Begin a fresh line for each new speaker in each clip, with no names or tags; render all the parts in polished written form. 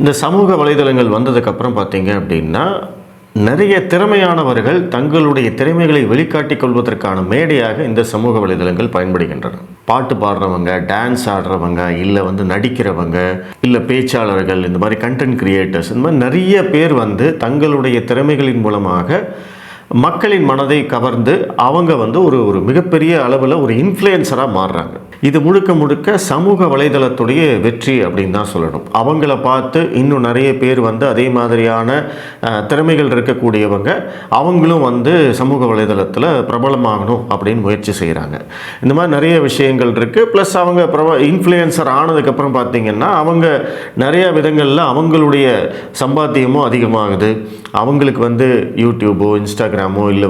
இந்த சமூக வலைதளங்கள் வந்ததுக்கப்புறம் பார்த்தீங்க அப்படின்னா நிறைய திறமையானவர்கள் தங்களுடைய திறமைகளை வெளிக்காட்டிக் கொள்வதற்கான மேடையாக இந்த சமூக வலைதளங்கள் பயன்படுகின்றன. பாட்டு பாடுறவங்க, டான்ஸ் ஆடுறவங்க, இல்லை நடிக்கிறவங்க, இல்லை பேச்சாளர்கள், இந்த மாதிரி கண்டென்ட் கிரியேட்டர்ஸ், இந்த மாதிரி நிறைய பேர் தங்களுடைய திறமைகளின் மூலமாக மக்களின் மனதை கவர்ந்து அவங்க ஒரு மிகப்பெரிய அளவில் ஒரு இன்ஃப்ளூயன்சராக மாறுறாங்க. இது முழுக்க முழுக்க சமூக வலைதளத்துடைய வெற்றி அப்படின்னு தான் சொல்லணும். அவங்கள பார்த்து இன்னும் நிறைய பேர் அதே மாதிரியான திறமைகள் இருக்கக்கூடியவங்க அவங்களும் சமூக வலைதளத்தில் பிரபலமாகணும் அப்படின்னு முயற்சி செய்கிறாங்க. இந்த மாதிரி நிறைய விஷயங்கள் இருக்குது. ப்ளஸ் அவங்க இன்ஃப்ளூயன்சர் ஆனதுக்கப்புறம் பார்த்திங்கன்னா அவங்க நிறைய விதங்களில் அவங்களுடைய சம்பாத்தியமும் அதிகமாகுது. அவங்களுக்கு யூடியூபோ இன்ஸ்டாகிராமோ இல்லை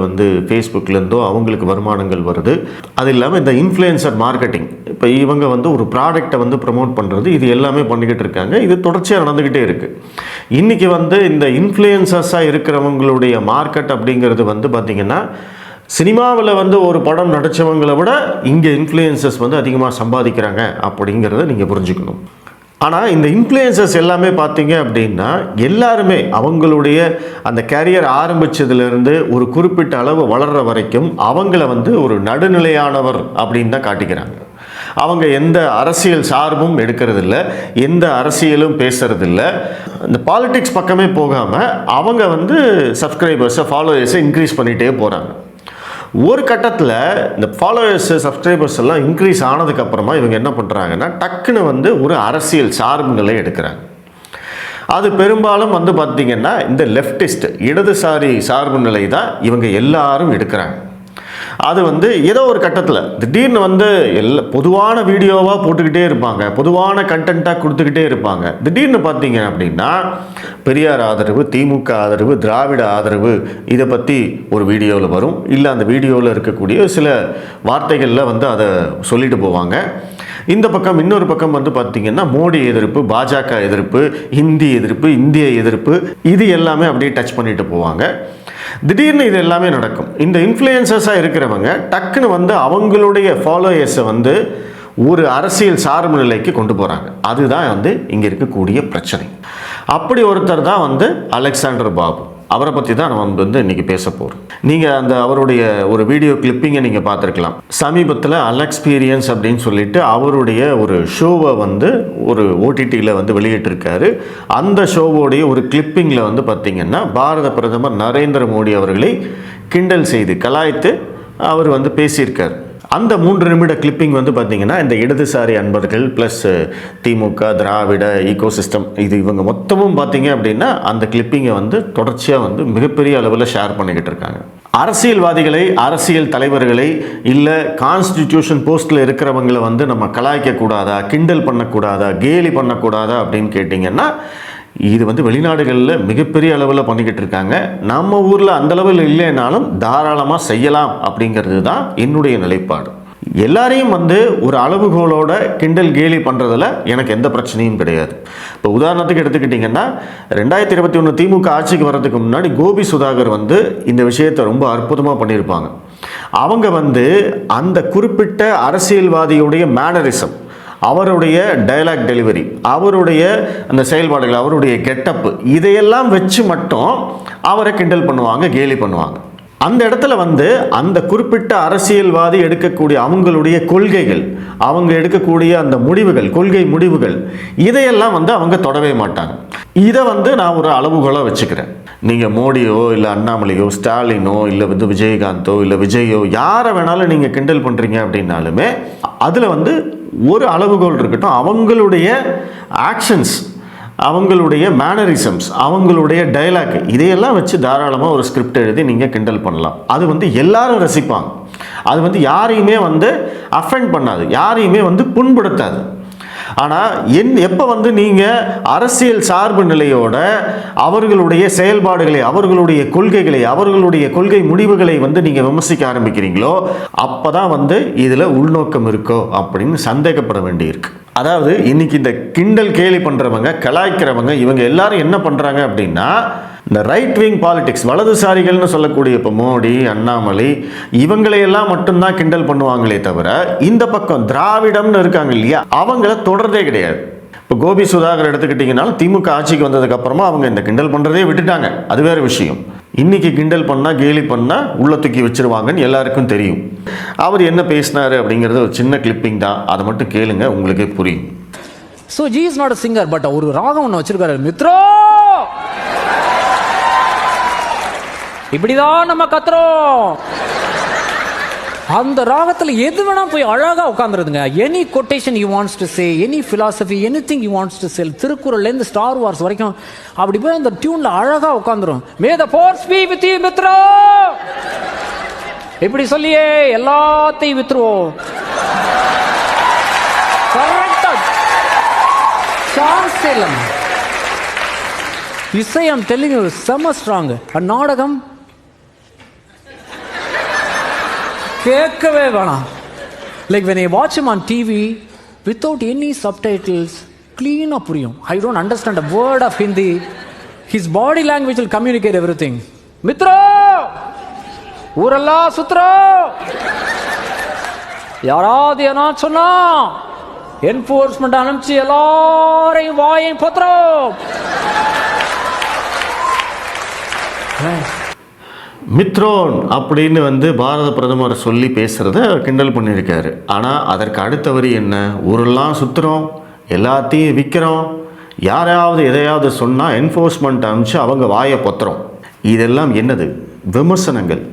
ஃபேஸ்புக்லேருந்தோ அவங்களுக்கு வருமானங்கள் வருது. அது இல்லாமல் இந்த இன்ஃப்ளூயன்சர் மார்க்கெட்டிங், இப்போ இவங்க ஒரு ப்ராடக்டை ப்ரமோட் பண்ணுறது, இது எல்லாமே பண்ணிக்கிட்டு இருக்காங்க. இது தொடர்ச்சியாக நடந்துக்கிட்டே இருக்குது. இன்றைக்கி இந்த இன்ஃப்ளூயன்சர்ஸாக இருக்கிறவங்களுடைய மார்க்கெட் அப்படிங்கிறது பார்த்திங்கன்னா சினிமாவில் ஒரு படம் நடித்தவங்களை விட இங்கே இன்ஃப்ளூயன்சர்ஸ் அதிகமாக சம்பாதிக்கிறாங்க அப்படிங்கிறத நீங்கள் புரிஞ்சுக்கணும். ஆனால் இந்த இன்ஃப்ளூயன்சர்ஸ் எல்லாமே பார்த்தீங்க அப்படின்னா எல்லாருமே அவங்களுடைய அந்த கேரியர் ஆரம்பித்ததுலேருந்து ஒரு குறிப்பிட்ட அளவு வளர்கிற வரைக்கும் அவங்கள ஒரு நடுநிலையானவர் அப்படின்னு தான் காட்டிக்கிறாங்க. அவங்க எந்த அரசியல் சார்பும் எடுக்கிறதில்ல, எந்த அரசியலும் பேசுறதில்ல. இந்த பாலிடிக்ஸ் பக்கமே போகாமல் அவங்க சப்ஸ்கிரைபர்ஸை, ஃபாலோவர்ஸை இன்க்ரீஸ் பண்ணிகிட்டே போகிறாங்க. ஒரு கட்டத்தில் இந்த ஃபாலோவர்ஸ், சப்ஸ்கிரைபர்ஸ் எல்லாம் இன்க்ரீஸ் ஆனதுக்கப்புறமா இவங்க என்ன பண்ணுறாங்கன்னா டக்குன்னு ஒரு அரசியல் சார்பு நிலை எடுக்கிறாங்க. அது பெரும்பாலும் பார்த்திங்கன்னா இந்த லெஃப்டிஸ்ட், இடதுசாரி சார்பு நிலை தான் இவங்க எல்லாரும் எடுக்கிறாங்க. அது ஏதோ ஒரு கட்டத்தில் திடீர்னு பொதுவான வீடியோவாக போட்டுக்கிட்டே இருப்பாங்க, பொதுவான கண்டென்ட்டாக கொடுத்துக்கிட்டே இருப்பாங்க. திடீர்னு பார்த்தீங்க அப்படின்னா பெரியார் ஆதரவு, திமுக ஆதரவு, திராவிட ஆதரவு, இதை பற்றி ஒரு வீடியோவில் வரும். இல்லை அந்த வீடியோவில் இருக்கக்கூடிய சில வார்த்தைகளில் அதை சொல்லிட்டு போவாங்க. இந்த பக்கம் இன்னொரு பக்கம் பார்த்திங்கன்னா மோடி எதிர்ப்பு, பாஜக எதிர்ப்பு, ஹிந்தி எதிர்ப்பு, இந்திய எதிர்ப்பு, இது எல்லாமே அப்படியே டச் பண்ணிட்டு போவாங்க. திடீர்னு இது எல்லாமே நடக்கும். இந்த இன்ஃப்ளூயன்சர்ஸாக இருக்கிறவங்க டக்குன்னு அவங்களுடைய ஃபாலோயர்ஸை ஒரு அரசியல் சார்பு நிலைக்கு கொண்டு போகிறாங்க. அதுதான் இங்கே இருக்கக்கூடிய பிரச்சனை. அப்படி ஒருத்தர் தான் அலெக்சாண்டர் பாபு. அவரை பற்றி தான் நம்ம இன்றைக்கி பேச போகிறோம். நீங்கள் அவருடைய ஒரு வீடியோ கிளிப்பிங்கை நீங்கள் பார்த்துருக்கலாம். சமீபத்தில் அலெக்ஸ்பீரியன்ஸ் அப்படின்னு சொல்லிட்டு அவருடைய ஒரு ஷோவை ஒரு ஓடிடியில் வெளியிட்டிருக்காரு. அந்த ஷோவோடைய ஒரு கிளிப்பிங்கில் பார்த்திங்கன்னா பாரத பிரதமர் நரேந்திர மோடி அவர்களை கிண்டல் செய்து கலாய்த்து அவர் பேசியிருக்கார். அந்த 3 நிமிட கிளிப்பிங் பார்த்திங்கன்னா இந்த இடதுசாரி அன்பர்கள் ப்ளஸ் திமுக, திராவிட ஈகோசிஸ்டம், இது இவங்க மொத்தமும் பார்த்திங்க அப்படின்னா அந்த கிளிப்பிங்கை தொடர்ச்சியாக மிகப்பெரிய அளவில் ஷேர் பண்ணிக்கிட்டு இருக்காங்க. அரசியல்வாதிகளை, அரசியல் தலைவர்களை, இல்லை கான்ஸ்டிடியூஷன் போஸ்ட்டில் இருக்கிறவங்களை நம்ம கலாய்க்கக்கூடாதா, கிண்டல் பண்ணக்கூடாதா, கேலி பண்ணக்கூடாதா அப்படின்னு கேட்டிங்கன்னா இது வெளிநாடுகளில் மிகப்பெரிய அளவில் பண்ணிக்கிட்டு இருக்காங்க. நம்ம ஊரில் அந்த அளவில் இல்லைனாலும் தாராளமாக செய்யலாம் அப்படிங்கிறது தான் என்னுடைய நிலைப்பாடு. எல்லாரையும் ஒரு அளவுகோலோட கிண்டல் கேலி பண்ணுறதுல எனக்கு எந்த பிரச்சனையும் கிடையாது. இப்போ உதாரணத்துக்கு எடுத்துக்கிட்டிங்கன்னா 2021 திமுக ஆட்சிக்கு வர்றதுக்கு முன்னாடி கோபி சுதாகர் இந்த விஷயத்தை ரொம்ப அற்புதமாக பண்ணியிருப்பாங்க. அவங்க அந்த குறிப்பிட்ட அரசியல்வாதியுடைய மேனரிசம், அவருடைய டைலாக் டெலிவரி, அவருடைய அந்த செயல்பாடுகள், அவருடைய கெட்டப்பு, இதையெல்லாம் வச்சு மட்டும் அவரை கிண்டல் பண்ணுவாங்க, கேலி பண்ணுவாங்க. அந்த இடத்துல அந்த குறிப்பிட்ட அரசியல்வாதி எடுக்கக்கூடிய அவங்களுடைய கொள்கைகள், அவங்க எடுக்கக்கூடிய அந்த முடிவுகள், கொள்கை முடிவுகள், இதையெல்லாம் அவங்க தொடவே மாட்டாங்க. இதை நான் ஒரு அளவுகோலாக வச்சுக்கிறேன். நீங்கள் மோடியோ இல்லை அண்ணாமலையோ ஸ்டாலினோ இல்லை விஜயகாந்தோ இல்லை விஜயோ யாரை வேணாலும் நீங்கள் கிண்டல் பண்ணுறீங்க அப்படின்னாலுமே அதில் ஒரு அளவுகோல் இருக்கட்டும். அவங்களுடைய ஆக்ஷன்ஸ், அவங்களுடைய மேனரிசம்ஸ், அவங்களுடைய டைலாக், இதையெல்லாம் வச்சு தாராளமாக ஒரு ஸ்கிரிப்ட் எழுதி நீங்கள் கிண்டல் பண்ணலாம். அது எல்லாரும் ரசிப்பாங்க. அது யாரையுமே அஃபெண்ட் பண்ணாது, யாரையுமே புண்படுத்தாது. ஆனால் எப்போ நீங்கள் அரசியல் சார்பு நிலையோட அவர்களுடைய செயல்பாடுகளை, அவர்களுடைய கொள்கைகளை, அவர்களுடைய கொள்கை முடிவுகளை நீங்கள் விமர்சிக்க ஆரம்பிக்கிறீங்களோ அப்போ தான் இதில் உள்நோக்கம் இருக்கோ அப்படின்னு சந்தேகப்பட வேண்டியிருக்கு. அதாவது இன்னைக்கு இந்த கிண்டல் கேலி பண்ணுறவங்க, கலாய்க்கிறவங்க, இவங்க எல்லாரும் என்ன பண்ணுறாங்க அப்படின்னா இந்த ரைட் விங் பாலிடிக்ஸ், வலதுசாரிகள்னு சொல்லக்கூடிய இப்போ மோடி, அண்ணாமலை, இவங்களையெல்லாம் மட்டும்தான் கிண்டல் பண்ணுவாங்களே தவிர இந்த பக்கம் திராவிடம்னு இருக்காங்க இல்லையா, அவங்கள தொடர்றதே கிடையாது. இப்போ கோபி சுதாகர் எடுத்துக்கிட்டிங்கனாலும் திமுக ஆட்சிக்கு வந்ததுக்கு அப்புறமா அவங்க இந்த கிண்டல் பண்ணுறதே விட்டுட்டாங்க, அது வேறு விஷயம். இன்னைக்கு கிண்டல் பண்ணால் கேலி பண்ணால் உள்ள தூக்கி வச்சிருவாங்கன்னு எல்லாருக்கும் தெரியும். அவர் என்ன பேசினாரு அப்படிங்கிறது ஒரு சின்ன கிளிப்பிங் தான், அதை மட்டும் கேளுங்க, உங்களுக்கே புரியும்.
So G is not a singer, but ஒரு ராகம் ஒன்று வச்சிருக்காரு, மித்ரோ இப்படிதான் நம்ம கத்துறோம். அந்த ராகத்துல எது வேணா போய் அழகா உட்கார்ந்துருதுங்க. Any quotation he wants to say, any philosophy, anything he wants to say, திருக்குறள்ல இருந்து ஸ்டார் வார்ஸ் வரைக்கும் அப்படி போய் அந்த டியூன்ல அழகா உட்கார்ந்துரும். May the force be with you மித்ரோ இப்படி சொல்லியே எல்லாத்தையும் வித்துருவோம். கரெக்டா சான்ஸ் இல்ல. இசை I'm telling you செம ஸ்ட்ராங். நாடகம் கேட்கவே வேணாம். Like when I watch him on TV without any subtitles, clean up புரியும். I don't understand a word of Hindi. His body language will communicate everything. மித்ரோ ஊரெல்லாம் சுத்ரோ, யாராவது என்ன சொன்னா என்போர்ஸ்மெண்ட் அனுப்பிச்சு எல்லாரையும் வாயை பத்திரம்.
மித்ரோன் அப்படின்னு பாரத பிரதமர் சொல்லி பேசுகிறத கிண்டல் பண்ணியிருக்காரு. ஆனால் அதற்கு அடுத்த வரி என்ன, ஊரெல்லாம் சுற்றுறோம், எல்லாத்தையும் விற்கிறோம், யாராவது எதையாவது சொன்னால் என்ஃபோர்ஸ்மெண்ட் அனுப்பிச்சு அவங்க வாயை பொத்துறோம். இதெல்லாம் என்னது? விமர்சனங்கள்.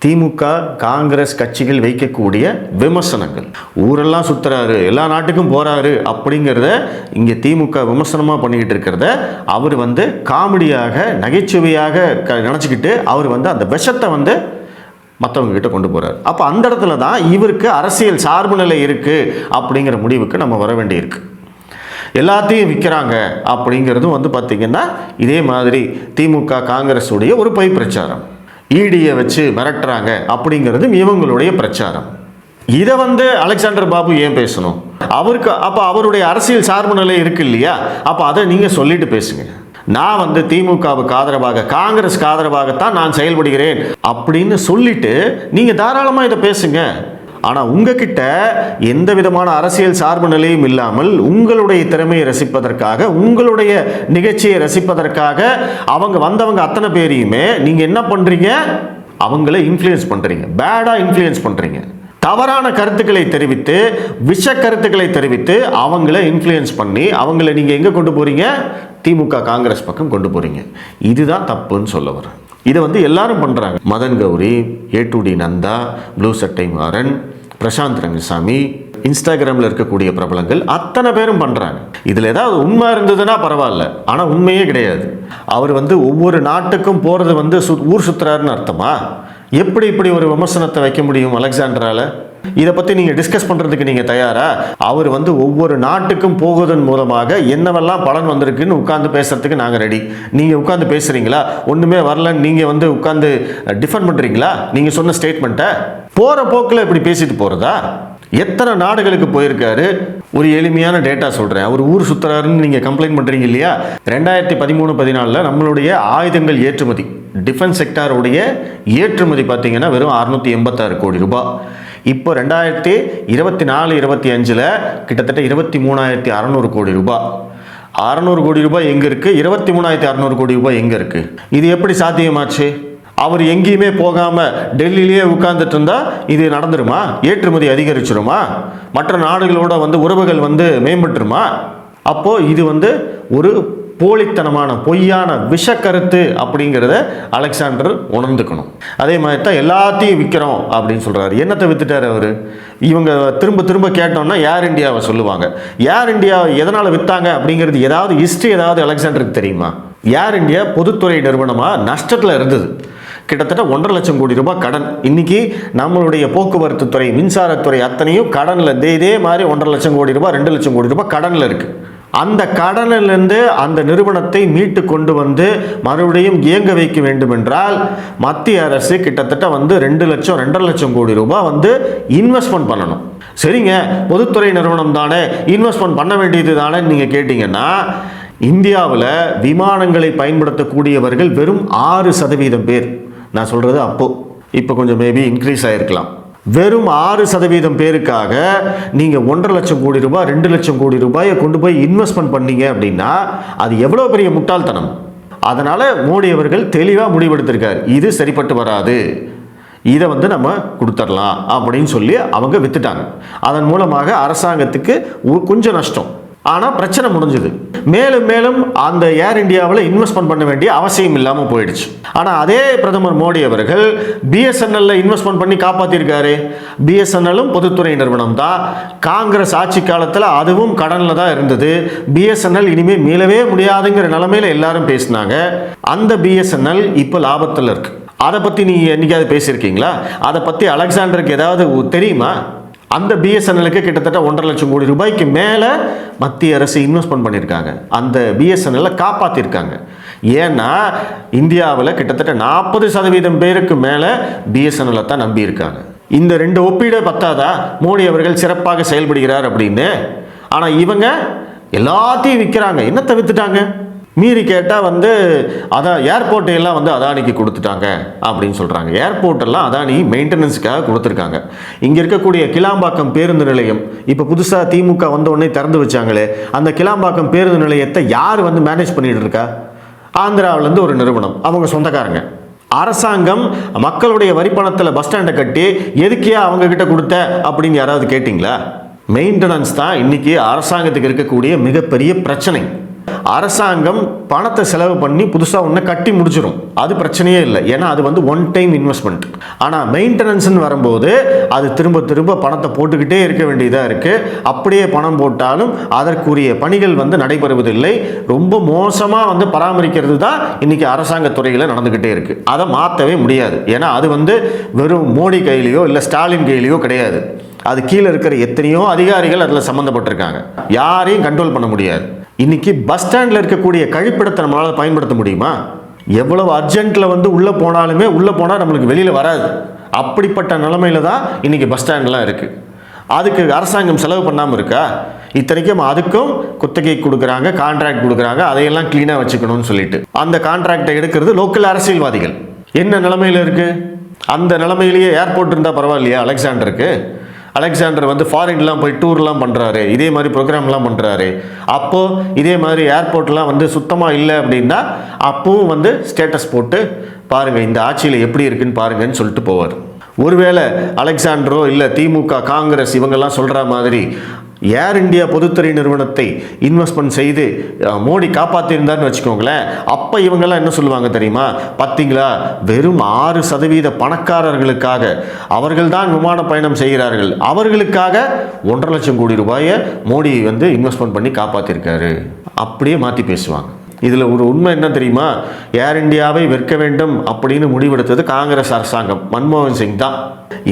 திமுக காங்கிரஸ் கட்சிகள் வைக்கக்கூடிய விமர்சனங்கள். ஊரெல்லாம் சுற்றுறாரு, எல்லா நாட்டுக்கும் போகிறாரு அப்படிங்கிறத இங்கே திமுக விமர்சனமாக பண்ணிக்கிட்டு இருக்கிறத அவர் காமெடியாக நகைச்சுவையாக நினச்சிக்கிட்டு அவர் அந்த விஷத்தை மற்றவங்க கிட்ட கொண்டு போகிறார். அப்போ அந்த இடத்துல தான் இவருக்கு அரசியல் சார்பு நிலை இருக்குது அப்படிங்கிற முடிவுக்கு நம்ம வர வேண்டியிருக்கு. எல்லாத்தையும் விற்கிறாங்க அப்படிங்கிறதும் பார்த்திங்கன்னா இதே மாதிரி திமுக காங்கிரஸுடைய ஒரு பொய் பிரச்சாரம். ஈடியை வச்சு மிரட்டுறாங்க அப்படிங்கிறது இவங்களுடைய பிரச்சாரம். இதை அலெக்சாண்டர் பாபு ஏன் பேசணும்? அவருக்கு அப்போ அவருடைய அரசியல் சார்பு நிலை இருக்கு இல்லையா? அப்போ அதை நீங்கள் சொல்லிட்டு பேசுங்க. நான் திமுகவுக்கு ஆதரவாக காங்கிரஸ்க்கு ஆதரவாகத்தான் நான் செயல்படுகிறேன் அப்படின்னு சொல்லிட்டு நீங்கள் தாராளமாக இதை பேசுங்க. ஆனால் உங்ககிட்ட எந்த விதமான அரசியல் சார்பு நிலையும் இல்லாமல் உங்களுடைய திறமையை ரசிப்பதற்காக, உங்களுடைய நிகழ்ச்சியை ரசிப்பதற்காக வந்தவங்க அத்தனை பேரையுமே நீங்கள் என்ன பண்ணுறீங்க? அவங்கள இன்ஃப்ளூயன்ஸ் பண்ணுறீங்க, பேடாக இன்ஃப்ளூயன்ஸ் பண்ணுறீங்க. தவறான கருத்துக்களை தெரிவித்து, விஷ கருத்துக்களை தெரிவித்து அவங்கள இன்ஃப்ளூயன்ஸ் பண்ணி அவங்கள நீங்கள் எங்கே கொண்டு போகிறீங்க? திமுக காங்கிரஸ் பக்கம் கொண்டு போகிறீங்க. இதுதான் தப்புன்னு சொல்ல வரேன். இதை எல்லாரும் பண்ணுறாங்க. மதன் கௌரி, ஏ2டி நந்தா, ப்ளூ சட்டை மாறன், பிரசாந்த் ரங்கசாமி, இன்ஸ்டாகிராமில் இருக்கக்கூடிய பிரபலங்கள் அத்தனை பேரும் பண்ணுறாங்க. இதில் ஏதாவது உண்மை இருந்ததுன்னா பரவாயில்ல, ஆனால் உண்மையே கிடையாது. அவர் ஒவ்வொரு நாட்டுக்கும் போகிறது ஊர் சுற்றுறாருன்னு அர்த்தமா? எப்படி இப்படி ஒரு விமர்சனத்தை வைக்க முடியும் அலெக்சாண்டரால்? இதை பற்றி நீங்கள் டிஸ்கஸ் பண்ணுறதுக்கு நீங்கள் தயாரா? அவர் ஒவ்வொரு நாட்டுக்கும் போவதன் மூலமாக என்னவெல்லாம் பலன் வந்திருக்குன்னு உட்காந்து பேசுறதுக்கு நாங்கள் ரெடி. நீங்கள் உட்காந்து பேசுகிறீங்களா? ஒன்றுமே வரலன்னு நீங்கள் உட்காந்து டிஃபெண்ட் பண்ணுறீங்களா? நீங்கள் சொன்ன ஸ்டேட்மெண்ட்டை போகிற போக்கில் இப்படி பேசிட்டு போகிறதா? எத்தனை நாடுகளுக்கு போயிருக்காரு? ஒரு எளிமையான டேட்டா சொல்கிறேன். அவர் ஊர் சுற்றுறாருன்னு நீங்கள் கம்ப்ளைண்ட் பண்ணுறீங்க இல்லையா? 2013-14 நம்மளுடைய ஆயுதங்கள் ஏற்றுமதி, டிஃபென்ஸ் செக்டாருடைய ஏற்றுமதி பார்த்தீங்கன்னா வெறும் 686 கோடி ரூபாய். இப்போ 2024-25 கிட்டத்தட்ட 23,600 கோடி ரூபாய். 600 கோடி ரூபாய் எங்கே இருக்குது? 23,600 கோடி ரூபாய் எங்கே இருக்குது? இது எப்படி சாத்தியமாச்சு? அவர் எங்கேயுமே போகாமல் டெல்லியிலேயே உட்கார்ந்துட்டு இருந்தால் இது நடந்துருமா? ஏற்றுமதி அதிகரிச்சிருமா? மற்ற நாடுகளோட உறவுகள் மேம்பட்டுருமா? அப்போது இது ஒரு போலித்தனமான பொய்யான விஷக்கருத்து அப்படிங்கிறத அலெக்சாண்டர் உணர்ந்துக்கணும். அதே மாதிரி தான் எல்லாத்தையும் விற்கிறோம் அப்படின்னு சொல்கிறாரு. என்னத்தை வித்துட்டார் அவர்? இவங்க திரும்ப திரும்ப கேட்டோம்னா ஏர் இந்தியாவை சொல்லுவாங்க. ஏர் இந்தியா எதனால் விற்றாங்க அப்படிங்கிறது ஏதாவது ஹிஸ்ட்ரி ஏதாவது அலெக்சாண்டருக்கு தெரியுமா? ஏர் இந்தியா பொதுத்துறை நிறுவனமாக நஷ்டத்தில் இருந்தது. கிட்டத்தட்ட 1.5 லட்சம் கோடி ரூபாய் கடன். இன்னைக்கு நம்மளுடைய போக்குவரத்து துறை, மின்சாரத்துறை அத்தனையும் கடனில் இதே மாதிரி 1.5 லட்சம் கோடி ரூபாய், 2 லட்சம் கோடி ரூபாய் கடனில் இருக்குது. அந்த கடனிலிருந்து அந்த நிறுவனத்தை மீட்டு கொண்டு மறுபடியும் இயங்க வைக்க வேண்டும் என்றால் மத்திய அரசு கிட்டத்தட்ட 2 லட்சம் 2.5 லட்சம் கோடி ரூபாய் இன்வெஸ்ட்மெண்ட் பண்ணணும். சரிங்க, பொதுத்துறை நிறுவனம் தானே, இன்வெஸ்ட்மெண்ட் பண்ண வேண்டியது தானே நீங்கள் கேட்டிங்கன்னா, இந்தியாவில் விமானங்களை பயன்படுத்தக்கூடியவர்கள் வெறும் 6% பேர். நான் சொல்கிறது அப்போது, இப்போ கொஞ்சம் மேபி இன்க்ரீஸ் ஆகிருக்கலாம். வெறும் 6% பேருக்காக நீங்கள் 1.5 லட்சம் கோடி ரூபாய் 2 லட்சம் கோடி ரூபாயை கொண்டு போய் இன்வெஸ்ட்மெண்ட் பண்ணீங்க அப்படின்னா அது எவ்வளோ பெரிய முட்டாள்தனம். அதனால் மோடி அவர்கள் தெளிவாக முடிவெடுத்திருக்கார், இது சரிப்பட்டு வராது, இதை நம்ம கொடுத்துடலாம் அப்படின்னு சொல்லி அவங்க வித்துட்டாங்க. அதன் மூலமாக அரசாங்கத்துக்கு கொஞ்சம் நஷ்டம். ஆனால் பிரச்சனை முடிஞ்சது. மேலும் மேலும் அந்த ஏர் இந்தியாவில் இன்வெஸ்ட்மெண்ட் பண்ண வேண்டிய அவசியம் இல்லாமல் போயிடுச்சு. ஆனால் அதே பிரதமர் மோடி அவர்கள் பிஎஸ்என்எல்ல இன்வெஸ்ட்மெண்ட் பண்ணி காப்பாற்றிருக்காரு. பிஎஸ்என்எல்லும் பொதுத்துறை நிறுவனம் தான். காங்கிரஸ் ஆட்சி காலத்தில் அதுவும் கடனில் தான் இருந்தது. பிஎஸ்என்எல் இனிமேல் மீளவே முடியாதுங்கிற நிலைமையில எல்லாரும் பேசினாங்க. அந்த பிஎஸ்என்எல் இப்போ லாபத்தில் இருக்கு. அதை பற்றி நீங்கள் என்னைக்காவது பேசியிருக்கீங்களா? அதை பற்றி அலெக்சாண்டருக்கு ஏதாவது தெரியுமா? அந்த பிஎஸ்என்எலுக்கு கிட்டத்தட்ட 1.5 லட்சம் கோடி ரூபாய்க்கு மேலே மத்திய அரசு இன்வெஸ்ட்மெண்ட் பண்ணியிருக்காங்க. அந்த பிஎஸ்என்எல்லை காப்பாற்றிருக்காங்க. ஏன்னா இந்தியாவில் கிட்டத்தட்ட 40% பேருக்கு மேலே பிஎஸ்என்எல்லை தான் நம்பியிருக்காங்க. இந்த 2 ஒப்பீடு பத்தாதா மோடி அவர்கள் சிறப்பாக செயல்படுகிறார் அப்படின்னு? ஆனால் இவங்க எல்லாத்தையும் விற்கிறாங்க. என்ன தவிர்த்துட்டாங்க? மீறி கேட்டால் அதான் ஏர்போர்ட்டை எல்லாம் அதானிக்கு கொடுத்துட்டாங்க அப்படின்னு சொல்கிறாங்க. ஏர்போர்ட்டெல்லாம் அதானி மெயின்டெனன்ஸுக்காக கொடுத்துருக்காங்க. இங்கே இருக்கக்கூடிய கிளாம்பாக்கம் பேருந்து நிலையம் இப்போ புதுசாக திமுக உடனே திறந்து வச்சாங்களே, அந்த கிளாம்பாக்கம் பேருந்து நிலையத்தை யார் மேனேஜ் பண்ணிட்டு இருக்கா? ஆந்திராவிலேருந்து ஒரு நிறுவனம், அவங்க சொந்தக்காரங்க. அரசாங்கம் மக்களுடைய வரிப்பணத்தில் பஸ் ஸ்டாண்டை கட்டி எதுக்கே அவங்க கிட்ட கொடுத்த அப்படின்னு யாராவது கேட்டிங்களா? மெயின்டெனன்ஸ் தான் இன்னைக்கு அரசாங்கத்துக்கு இருக்கக்கூடிய மிகப்பெரிய பிரச்சனை. அரசாங்கம் பணத்தை செலவு பண்ணி புதுசாக ஒன்று கட்டி முடிச்சிடும், அது பிரச்சனையே இல்லை. ஏன்னா அது ஒன் டைம் இன்வெஸ்ட்மெண்ட். ஆனால் மெயின்டெனன்ஸ்னு வரும்போது அது திரும்ப திரும்ப பணத்தை போட்டுக்கிட்டே இருக்க வேண்டியதாக இருக்குது. அப்படியே பணம் போட்டாலும் அதற்குரிய பணிகள் நடைபெறுவதில்லை. ரொம்ப மோசமாக பராமரிக்கிறது தான் இன்னைக்கு அரசாங்க துறையில் நடந்துக்கிட்டே இருக்குது. அதை மாற்றவே முடியாது. ஏன்னா அது வெறும் மோடி கையிலையோ இல்லை ஸ்டாலின் கையிலையோ கிடையாது. அது கீழே இருக்கிற எத்தனையோ அதிகாரிகள் அதில் சம்மந்தப்பட்டிருக்காங்க. யாரையும் கண்ட்ரோல் பண்ண முடியாது. இன்னைக்கு பஸ் ஸ்டாண்டில் இருக்கக்கூடிய கழிப்பிடத்தை நம்மளால் பயன்படுத்த முடியுமா? எவ்வளவு அர்ஜென்ட்டில் உள்ளே போனாலுமே உள்ளே போனால் நம்மளுக்கு வெளியில் வராது. அப்படிப்பட்ட நிலைமையில தான் இன்னைக்கு பஸ் ஸ்டாண்ட்லாம் இருக்குது. அதுக்கு அரசாங்கம் செலவு பண்ணாமல் இருக்கா? இத்தனைக்கும் அதுக்கும் குத்தகை கொடுக்குறாங்க, கான்ட்ராக்ட் கொடுக்குறாங்க, அதையெல்லாம் க்ளீனாக வச்சுக்கணும்னு சொல்லிட்டு அந்த கான்ட்ராக்டை எடுக்கிறது லோக்கல் அரசியல்வாதிகள். என்ன நிலைமையில் இருக்குது? அந்த நிலைமையிலேயே ஏர்போர்ட் இருந்தால் பரவாயில்லையா அலெக்சாண்டருக்கு? அலெக்சாண்டர் ஃபாரின்லாம் போய் டூர்லாம் பண்ணுறாரு, இதே மாதிரி ப்ரோக்ராம்லாம் பண்ணுறாரு. அப்போது இதே மாதிரி ஏர்போர்ட்லாம் சுத்தமாக இல்லை அப்படின்னா அப்பவும் ஸ்டேட்டஸ் போட்டு பாருங்கள் இந்த ஆட்சியில் எப்படி இருக்குன்னு பாருங்கன்னு சொல்லிட்டு போவார். ஒருவேளை அலெக்சாண்டரோ இல்லை திமுக காங்கிரஸ் இவங்கெல்லாம் சொல்கிற மாதிரி ஏர் இந்தியா பொதுத்துறை நிறுவனத்தை இன்வெஸ்ட்மெண்ட் செய்து மோடி காப்பாற்றிருந்தார்னு வச்சுக்கோங்களேன், அப்போ இவங்கெல்லாம் என்ன சொல்லுவாங்க தெரியுமா? பார்த்தீங்களா, வெறும் 6% பணக்காரர்களுக்காக அவர்கள் தான் விமான பயணம் செய்கிறார்கள், அவர்களுக்காக 1.5 லட்சம் கோடி ரூபாயை மோடி இன்வெஸ்ட்மெண்ட் பண்ணி காப்பாற்றிருக்காரு. அப்படியே மாற்றி பேசுவாங்க. இதில் ஒரு உண்மை என்ன தெரியுமா? ஏர் இந்தியாவை விற்க வேண்டும் அப்படின்னு முடிவெடுத்தது காங்கிரஸ் அரசாங்கம், மன்மோகன் சிங் தான்.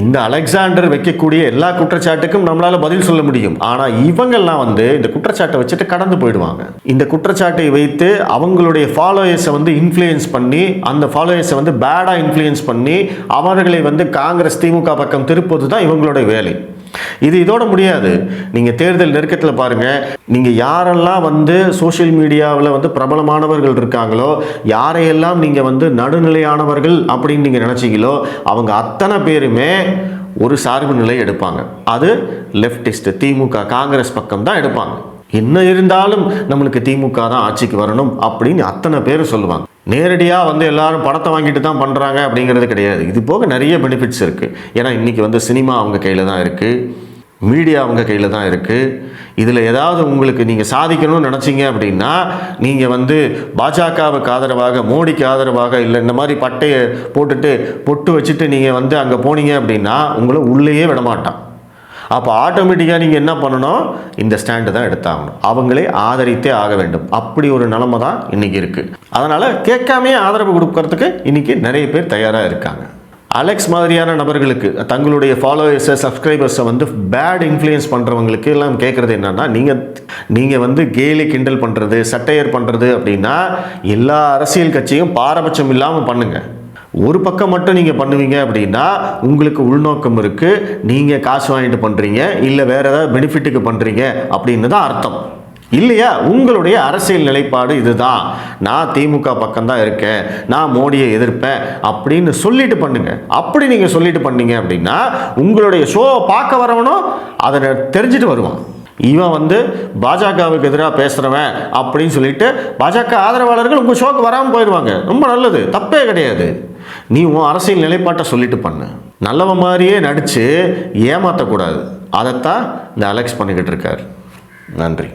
இந்த அலெக்சாண்டர் வைக்கக்கூடிய எல்லா குற்றச்சாட்டுக்கும் நம்மளால பதில் சொல்ல முடியும். ஆனால் இவங்கெல்லாம் இந்த குற்றச்சாட்டை வச்சுட்டு கடந்து போயிடுவாங்க. இந்த குற்றச்சாட்டை வைத்து அவங்களுடைய ஃபாலோயர்ஸை இன்ஃப்ளூயன்ஸ் பண்ணி அந்த ஃபாலோயர்ஸை பேடாக இன்ஃப்ளூயன்ஸ் பண்ணி அவர்களை காங்கிரஸ் திமுக பக்கம் திருப்பது தான் இவங்களுடைய வேலை. இதோட முடியாது. நீங்கள் தேர்தல் நெருக்கத்தில் பாருங்கள், நீங்கள் யாரெல்லாம் சோஷியல் மீடியாவில் பிரபலமானவர்கள் இருக்காங்களோ, யாரையெல்லாம் நீங்கள் நடுநிலையானவர்கள் அப்படின்னு நீங்கள் நினச்சிங்களோ, அவங்க அத்தனை பேருமே ஒரு சார்பு நிலை எடுப்பாங்க. அது லெஃப்டிஸ்ட் திமுக காங்கிரஸ் பக்கம் தான் எடுப்பாங்க. என்ன இருந்தாலும் நம்மளுக்கு திமுக தான் ஆட்சிக்கு வரணும் அப்படின்னு அத்தனை பேர் சொல்லுவாங்க. நேரடியாக எல்லாரும் பணத்தை வாங்கிட்டு தான் பண்ணுறாங்க அப்படிங்கிறது கிடையாது. இது போக நிறைய பெனிஃபிட்ஸ் இருக்குது. ஏன்னா இன்றைக்கி சினிமா அவங்க கையில் தான் இருக்குது, மீடியா அவங்க கையில் தான் இருக்குது. இதில் ஏதாவது உங்களுக்கு நீங்கள் சாதிக்கணும்னு நினச்சிங்க அப்படின்னா நீங்கள் பாஜகவுக்கு ஆதரவாக மோடிக்கு ஆதரவாக இல்லை இந்த மாதிரி பட்டையை போட்டுட்டு பொட்டு வச்சுட்டு நீங்கள் அங்கே போனீங்க அப்படின்னா உங்களை உள்ளேயே விடமாட்டான். அப்போ ஆட்டோமேட்டிக்காக நீங்கள் என்ன பண்ணணும்? இந்த ஸ்டாண்டு தான் எடுத்தாகணும். அவங்களே ஆதரித்தே ஆக வேண்டும். அப்படி ஒரு நிலைமை தான் இன்றைக்கி இருக்குது. அதனால் கேட்காமே ஆதரவு கொடுக்கறதுக்கு இன்றைக்கி நிறைய பேர் தயாராக இருக்காங்க. அலெக்ஸ் மாதிரியான நபர்களுக்கு தங்களுடைய ஃபாலோவர்ஸை சப்ஸ்கிரைபர்ஸை பேட் இன்ஃப்ளூயன்ஸ் பண்ணுறவங்களுக்கு எல்லாம் கேட்குறது என்னென்னா, நீங்கள் கேலி கிண்டல் பண்ணுறது சட்டையர் பண்ணுறது அப்படின்னா எல்லா அரசியல் கட்சியும் பாரபட்சம் இல்லாமல் பண்ணுங்கள். ஒரு பக்கம் மட்டும் நீங்கள் பண்ணுவீங்க அப்படின்னா உங்களுக்கு உள்நோக்கம் இருக்குது, நீங்கள் காசு வாங்கிட்டு பண்ணுறீங்க இல்லை வேறு ஏதாவது பெனிஃபிட்டுக்கு பண்ணுறீங்க அப்படின்னு தான் அர்த்தம். இல்லையா உங்களுடைய அரசியல் நிலைப்பாடு இதுதான், நான் திமுக பக்கம்தான் இருக்கேன், நான் மோடியை எதிர்ப்பேன் அப்படின்னு சொல்லிட்டு பண்ணுங்க. அப்படி நீங்கள் சொல்லிட்டு பண்ணீங்க அப்படின்னா உங்களுடைய ஷோவை பார்க்க வரவனும் அதை தெரிஞ்சுட்டு வருவான். இவன் பாஜகவுக்கு எதிராக பேசுகிறவன் அப்படின்னு சொல்லிட்டு பாஜக ஆதரவாளர்கள் உங்கள் ஷோக்கு வராமல் போயிடுவாங்க. ரொம்ப நல்லது, தப்பே கிடையாது. நீ உன் அரசியல் நிலைப்பாட்டை சொல்லிட்டு பண்ணு. நல்லவன் மாதிரியே நடித்து ஏமாற்றக்கூடாது. அதைத்தான் இந்த அலெக்ஸ் பண்ணிக்கிட்டு இருக்கார். நன்றி.